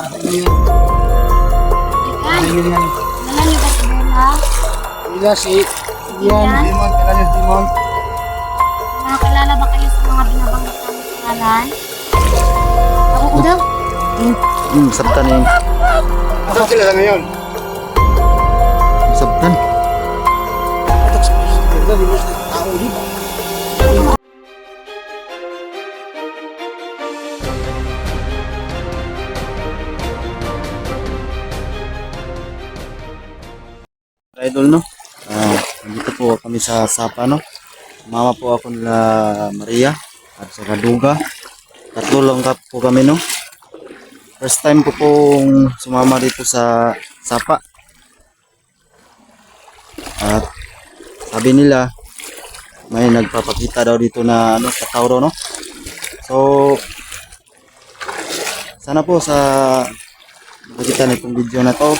Yan. Nalan niyo ba si Bella? Ila si Dion, Dimon, kailan yung Dimon? Nakakilala ba kayo sa mga binabanggit namin pangalan? Ako ko daw. Sabtan yung Asa sila sa ngayon? sabtan. Idol, no? Nandito po kami sa Sapa, no? Mama po ako nila Maria at saka Duga. Tatlo lang po kami, no? First time ko pong sumama dito sa Sapa. At sabi nila may nagpapakita daw dito na ano, Katauro, no? So sana po sa makikita nitong video na to,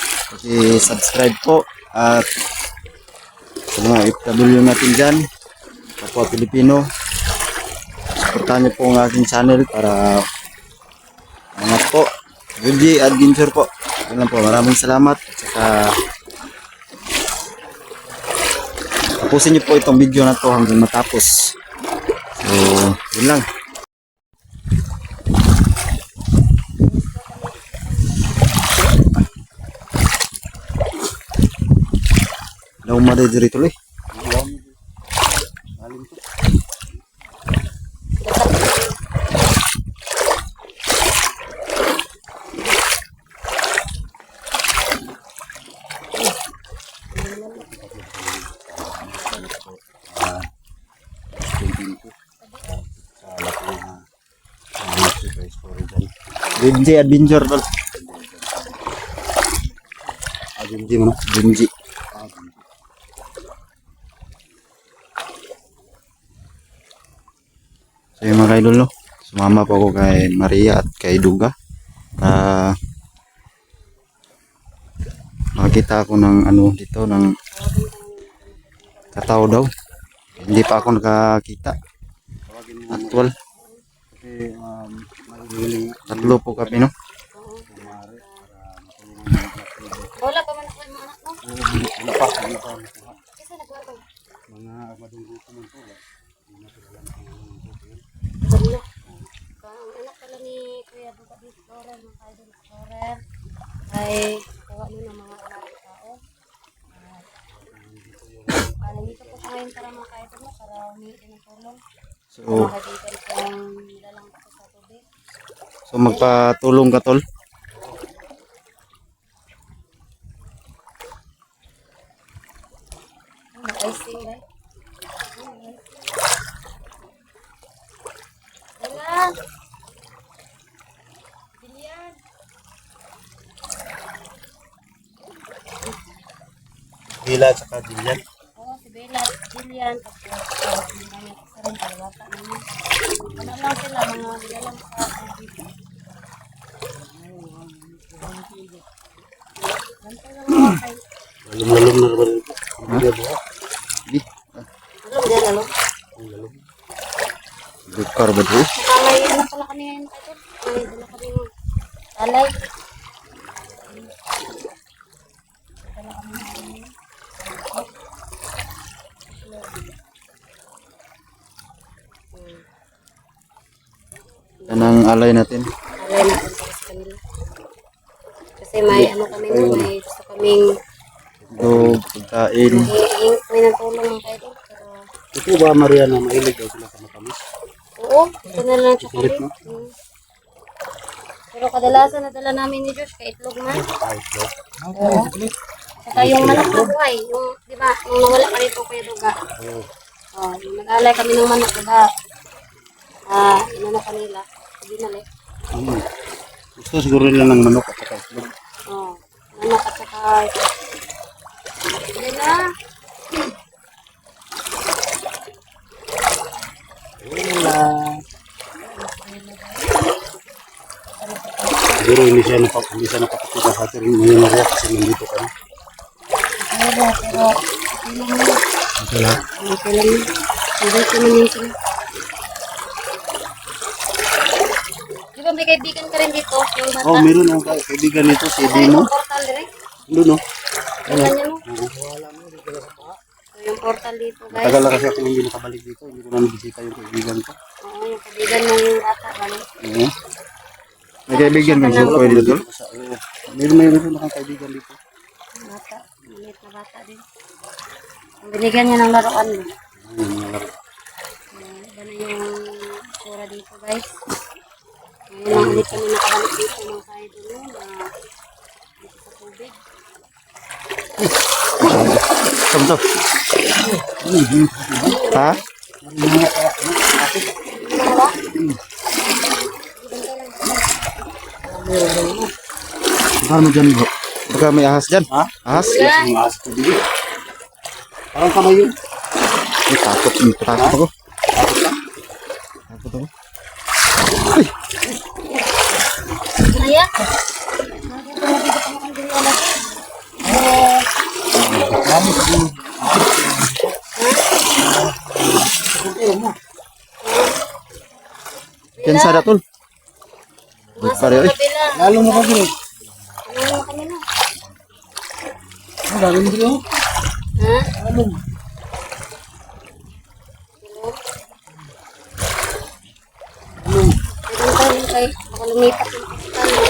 subscribe po at sa mga FW natin dyan, kapwa Pilipino, supportahan niyo po ang aking channel para angat po. Wilgie Adventure po. Yan lang po. Maraming salamat. At saka tapusin niyo po itong video na to hanggang matapos. So, yun lang. Daw madadiri tuloy. Binji Adventure tol. Binji mana? Binji. So yung mga idol, no? Sumama po ako kay Maria at kay Duga. Makita ako ng ano dito ng Katao daw. Hindi pa ako nakakita. Actual. Tatlo po kami, no? Wala pa man ako yung mga anak mo. Ano pa? Kasi nagwato. Mga madunggo ko man po. Wala. Ang anak pala ni Kuya Duga Explorer, mga Idol Explorer, ay kuha nyo ng mga anak tao. Nandito po siya ngayon para mga kaidol mo, para humingi ng tulong. So, Makadigan kung nilalang ko sa tubig. so magpatulong ka tol. Icing, right? Wala. Bilian. Bila at saka Dilian. Oo, si Bella, Bilian. Tapos, hindi namin sa rin, kalawata namin. Ano lang sila, mga nilalang sa tubig. Ganito lang mga kayo. Lalom-lalom na naman ito. Di, Alam mo yan, ano? dukar ba ito? Kalay, ano pala kami ngayon kayo? May dala kami ng kalay. Dala kami ng Yan ang alay natin. kalay natin para sa kanila. Kasi may ano kami no, may gusto kaming Dog, pagkain. may nagtulong ng kayo. Pero, Ito ba, Maria, na mahilig daw sila sa matamis? oo, ito na lang chocolate. Chocolate, no? Pero kadalasan nadala namin ni Josh kay itlog man. Kahit daw. Oo. Saka yung manok na buhay, yung, di ba, yung nawala pa rito kay Duga. Oo. Oh, yung nag-alay kami ng manok, diba? Inano kanila, binalik. Gusto siguro nila ng manok at saka itlog. Oh, manok at saka ito. Hindi na. Siguro hindi siya napapakita sa atin ngayon Maria kasi nandito ka na. Pero, okay lang yun. Okay lang. Okay lang yun. Hindi ko naman sila. Di ba ba may kaibigan ka rin dito? Yung bata? Oh, meron akong kaibigan nito, si Ay, Dino. yung portal dire. Doon, no? Tingnan niyo mo. So, yung portal dito, guys. Tagal na kasi ako hindi nakabalik dito. Hindi ko na nabisita yung kaibigan ko. Oo, yung kaibigan mong bata, bali. Oo. May kaibigan ka sa pwede dito. Meron akong kaibigan dito. Bata, maliit na bata din. Ang binigyan niya ng laruan mo. Iba na yung sura dito, guys. Ngayon lang ulit kami nakabalik dito mga ka-idol no, na dito sa tubig. Saan to? Ha? Saan mo dyan, bro? Baka may ahas dyan. Ha? Ahas? Yeah. Yung aas ko dito. Parang kamay yun. Ay, takot. Takot ako. Takot ako. Kaya? Nakita mo dito ka ang diri alas. Yan sa datol. Nasa Pare, oy. kabila. Lalo mo ka dito. Ano mo kami na? Lalo mo dito. Ha? Lalo. Ilang tayo kay baka lumipat yung tayo.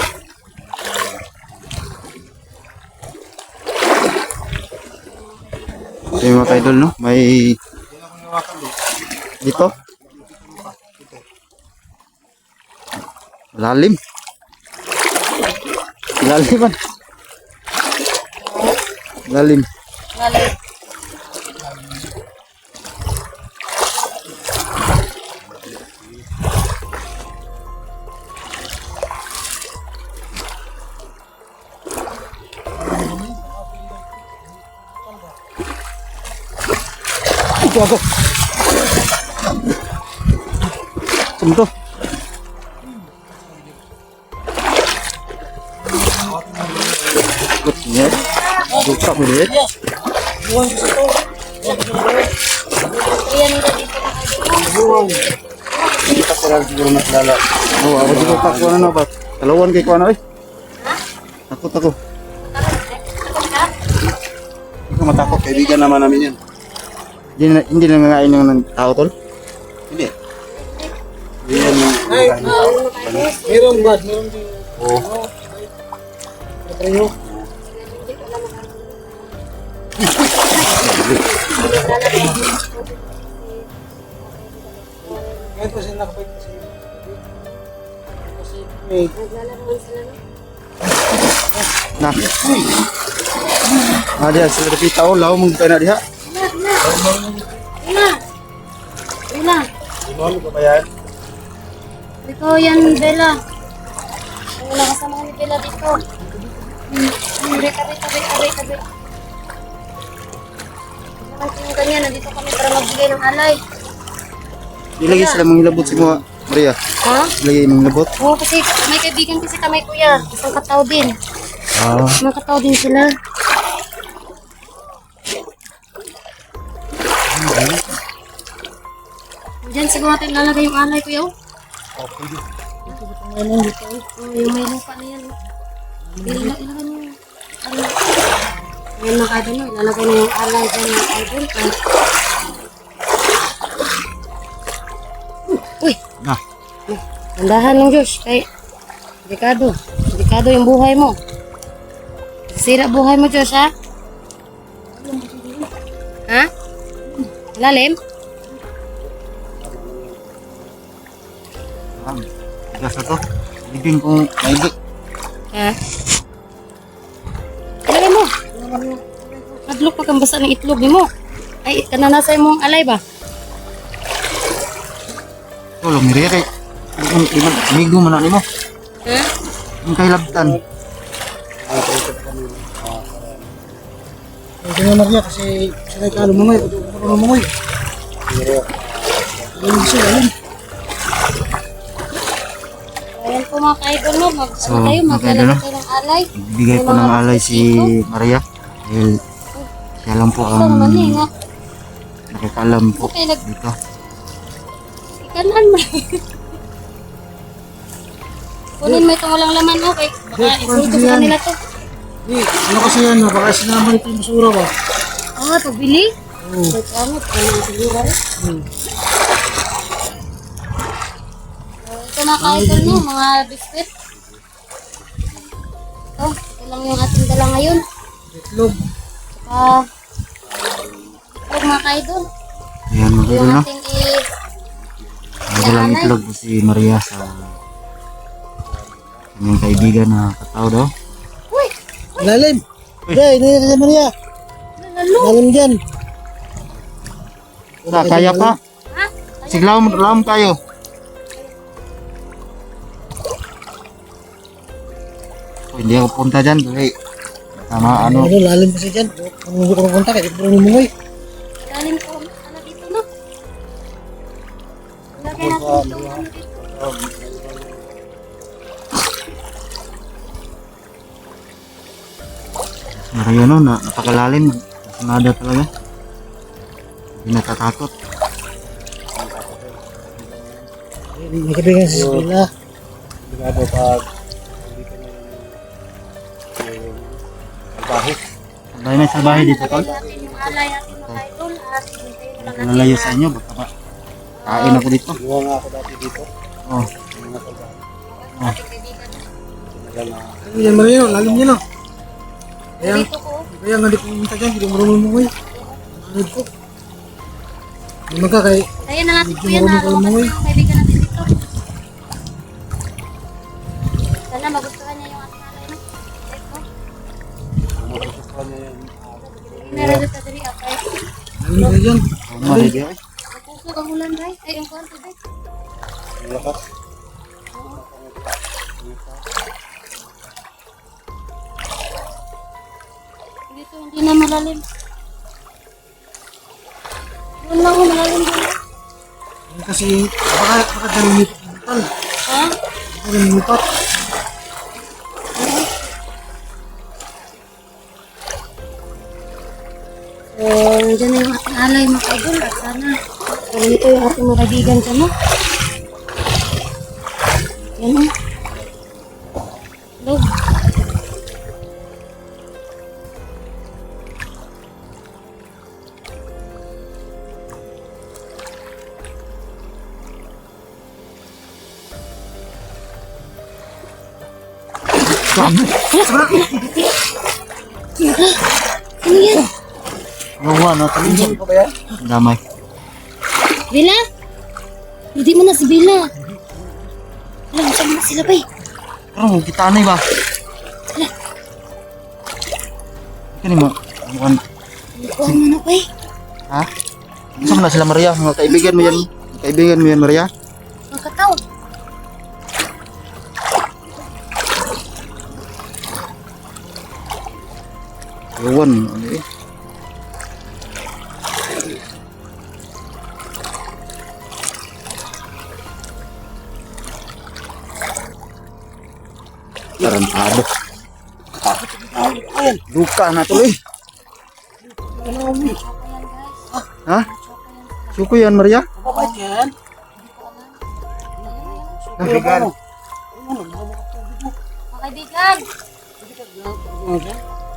Ito yung mga kaidol, no? May... Dito? Lalim. Lalim man. Lalim. Ngalay. Ito ako. Saan to? Yes. Buka mo din. Ayan nila dito na kayo. Hindi ka sila siguro nakalala. Oh, ako dito takuan na ba? Kalawan kay kuan oy. Ha? Takot ako. Takot ka? Hindi ko matakot. Kaibigan naman namin yan. Hindi na nangain ng tao tol. Hindi. Hindi yan yung... Meron ba? Meron din. Oo. Kahit kasi nakapit kasi. Naglalaroan sila no? Na. Ah, diya sila dapita oh, law mong na diha. Ila! Ila! Ano ka ba yan? Ikaw yan, Bella. Wala kasama ni Bella dito. Tabi. Naman kung ganyan, nandito kami para magbigay ng alay. Ilagay sila mong hilabot si mo, Maria. Ha? Ilagay mong hilabot. Oo, kasi may kaibigan kasi kami kuya. Isang katao din. Ah, Mga katao din sila. Diyan siguro natin lalagay yung alay kuya. Oh, yung may lupa na yan. Ilagay mo. Ano? Ngayon mga idol mo, ilalagay na yung alay dyan mga idol. Uy! na. Tandahan ng Diyos. Kay, delikado yung buhay mo. Sira buhay mo, Diyos, ha? Ha? Lalim? Gas na to. Bibing kong maigi. Ha? Ilagay mo. Nadlok pa kang basa ng itlog ni mo. Ay, kananasay mo ang alay ba? Tolong Maria kay. Di man migo man na nimo. Ha? Yung kay labtan. Hindi na Maria kasi sila kalo mo mo. Ayan po mga ka-idol mo. So, Ano kayo? mga ka-idol, Maglalagay kayo ng alay. Bigay po ng alay si Maria. Dahil siya lang po Ito ang naman eh, nga. nakakalam po Okay, dito. Ikanan mo. Kunin mo itong walang laman, okay? Baka isuot ko sa kanila to. Ano kasi yan? Baka sinama ito yung basura ba? Ah, pagbili? Oo. May kamot, ano siguro rin. Ito mga ka-idol no, mga biskwit. Ito lang yung ating dala ngayon. Itlog. Saka, itlog mga ka-idol. Ayan mga Ito yung idol, no? ating Nagalang itlog po si Maria sa kanyang kaibigan na katao daw. Uy! Lalim. Jay, hindi na Maria. Lalo! Lalim dyan. Kaya pa. Ha? Siglaw mo kayo. Hindi ako punta dyan. Dali. Tama ano. Ano, lalim kasi dyan. Kung hindi ko pupunta, kahit bro lumungoy. Lalim ko, ano dito no? Lagay natin itong ano dito. Maria no, napakalalim. Nada talaga. Hindi natatakot. May kaibigan sa eskwela. Sigado pag hindi ka na Ang dahil may salbahe dito, tol. Lagay natin yung alay natin mga idol at hintayin mo lang natin. Nalalayo sa inyo. Baka ba? Kain ako dito. Gawa nga ako dati dito. Oh. Mga salbahe. Ating kaibigan. Ano yan Maria, lalim niya no. Dito ko. Kaya nga di pumunta dyan, hindi mo lumungoy. Ano ko? Hindi magkakay. Kaya na natin po yan na lumabas na yung kaibigan natin dito. Sana magustuhan niya yung ating alay no? Ito. Meron sa diri okay. Lalim ka dyan. Ano Maria? Napusog ang ulan guys. Ay, yung kwanto guys. Lakas. Dito hindi na malalim. Yun lang ako malalim dito. Yan kasi, baka dyan lumipat ng metal. Ha? Baka dyan lumipat. So, nandiyan na yung ating alay mga kaidol. At sana, ito yung ating mga kaibigan dyan, no? Yan, no? Hello. Ano yan? Gawa na. Talingan ko ba yan? Damay. Bella? Hindi mo na si Bella. Alam, saan na sila ba eh? Pero kita anay ba? Kani mo? Ano? Ikaw ang ano ba eh? Ha? Saan na sila Maria? Mga kaibigan mo yan. Kaibigan mo yan Maria? Mga kataw. Ewan. Ano eh? Tarantado. Luka na tuloy. Ha? Suko yan Maria? Baka dyan. Kaibigan. Mga kaibigan.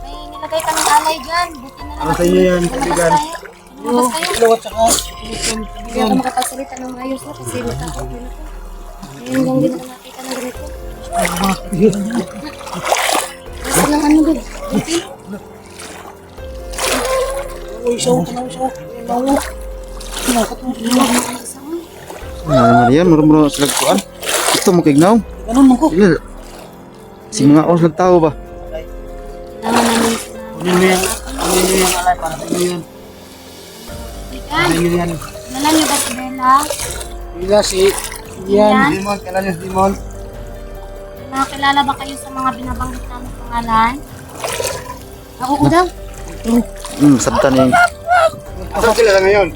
May nilagay kaming alay dyan. Buti na lang. Ano sa inyo yan, kaibigan? Lumabas kayo. Ilaw at saka. Hindi ako makapagsalita ng ayos na kasi matakot din ako. Ngayon lang din ako nakita ng ganito. Basta lang ano doon. Buti. Uy, isaw ka na, isaw. Ilaw. Maria, muro-muro sila kuan. Ito mo kignaw. Ganun mo ko. Sila. Si mga os nagtao ba? Kailangan namin sila. Kunin mo yan. Kunin mo yung alay para sa inyo yan. Kaibigan. Sa inyo yan. Nalan niyo ba si Bella? Bila si Yan. Dimon, kailan yung Dimon? Nakakilala ba kayo sa mga binabanggit namin pangalan? Ako ko daw. Sabtan yung Saan sila ngayon?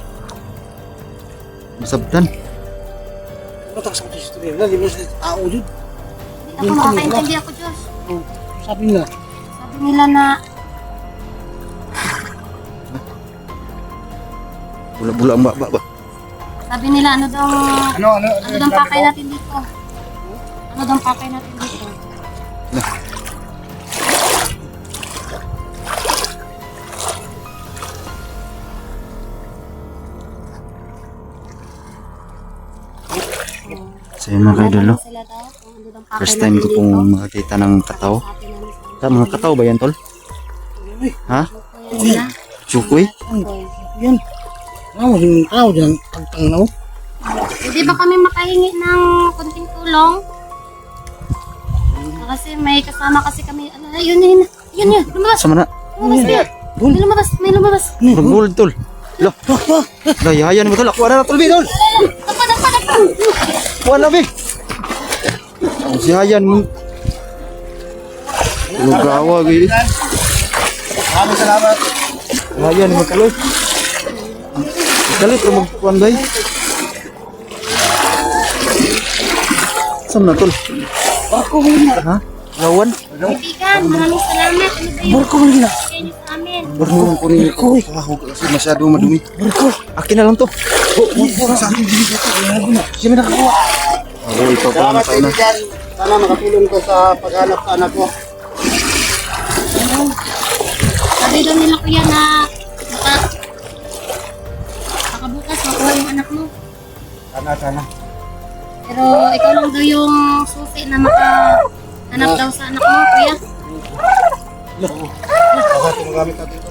sabtan. Ano sa mga istorya? Wala, di mo sa tao dyan. Hindi ako makakaintindi ako, Diyos. Sabi nga. Sabi nila na Bula-bula ang baba ba? sabi nila ano daw Ano daw pakay natin dito? Sunod ang pakay natin dito. So yun mga kaidol, no? Sila daw, kung ano ang pakay First time ko natin pong dito. makakita ng kataw. Pakay namin sa Mga kataw ba yan, tol? Ha? Ayan sila. Chukoy? Okay. Yan. Ano, yung tao dyan, pagtang na, oh. Pwede ba kami makahingi ng konting tulong? Kasi may kasama kasi kami. Ala, yun, lumabas. Sama na. Lumabas kaya. May lumabas. Mag-gold, tol. Lo. Dayayan mo, tol. Ako na, tol, tol. Takpa. Kuha na, be. Ang sihayan mo. Lugawa, gini. Maraming salamat. Sihayan mo, tol. Galit, magkuhan, bay. Saan na, tol? Barko mo na. Ha? Lawan? Kaibigan, maraming salamat. Ano ba yung Barko mo na. bigay niyo sa amin? Barko mo ko rin ko. Kasi masyado madumi. Barko. Akin na lang to. Sa akin, hindi ko. Siya may nakakuha. Ako, ikaw pa lang sana. Sana makatulong ko sa paghanap sa anak ko. Sabi daw nila kuya na baka bukas makuha yung anak mo. Sana. Pero ikaw lang daw yung susi na makahanap daw sa anak mo, kuya. Bakit magamit natin ito?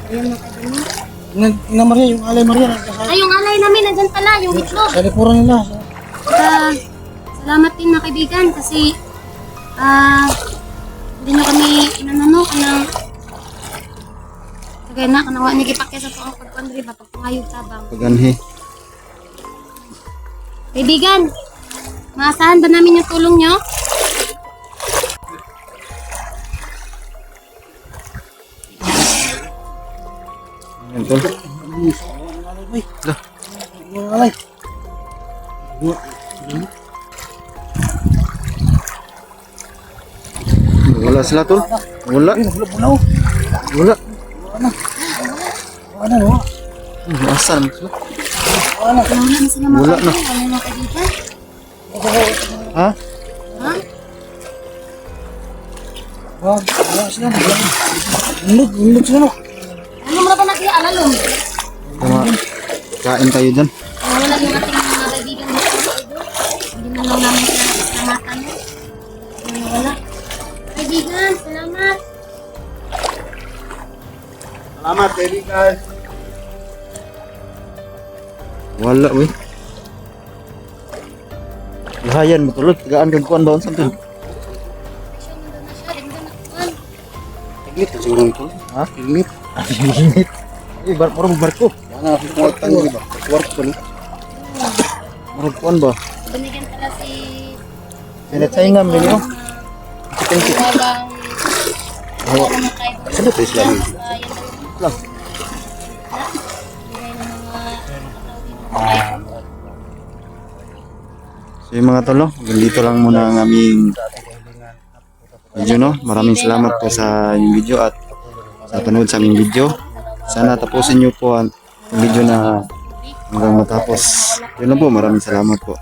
Ayan mga kaibigan. Na Maria, yung alay Maria. Ay, yung alay namin, nandyan pala, yung itlog. Sa likuran nila. Salamat din mga kaibigan kasi hindi na kami inanano kanang kagaya na kanawa ni gipakya sa tuang pagpandri ba pagpangayog tabang. Paganhi. Kaibigan, maasahan ba namin yung tulong nyo? Ayan, tol. Yung alay. Wala sila, tol. Wala. Ay, nabulaw. Wala. Ano, no? Asan sila? Wala na sila mga Wala na. kaibigan. Wala na kaibigan. Ha? Ha? Wala sila. Nulog sila, no? Ano mo na ba natin alalong? Tama. Kain tayo dyan. Wala yung ating mga kaibigan dito. Hindi na lang namin sila salamatan. Wala. Kaibigan, salamat. Salamat, kaibigan. Wala, weh. Lahayan mo tuloy. Tigaan kang kuhan doon sa tol. Siya, nandun na siya. Hindi na nakuhan. Tiglit, siguro ito. Ha? Tiglit. Init. Ay, marang barko. Wala na, pagkuwartan nyo, ba? Pagkuwart ko, no? Marang kuhan ba? Binigyan pala si... Sinatsahingan, bili mo. Talagang... Oo. Wala naman tayo. Sino to, Islam? Yan daw. Lang. Bigay ng mga... So yung mga tol, no? Dito lang muna ang aming video, no? Maraming salamat po sa inyong video at sa panood sa aming video. Sana tapusin nyo po ang video na hanggang matapos. Yun lang po, maraming salamat po.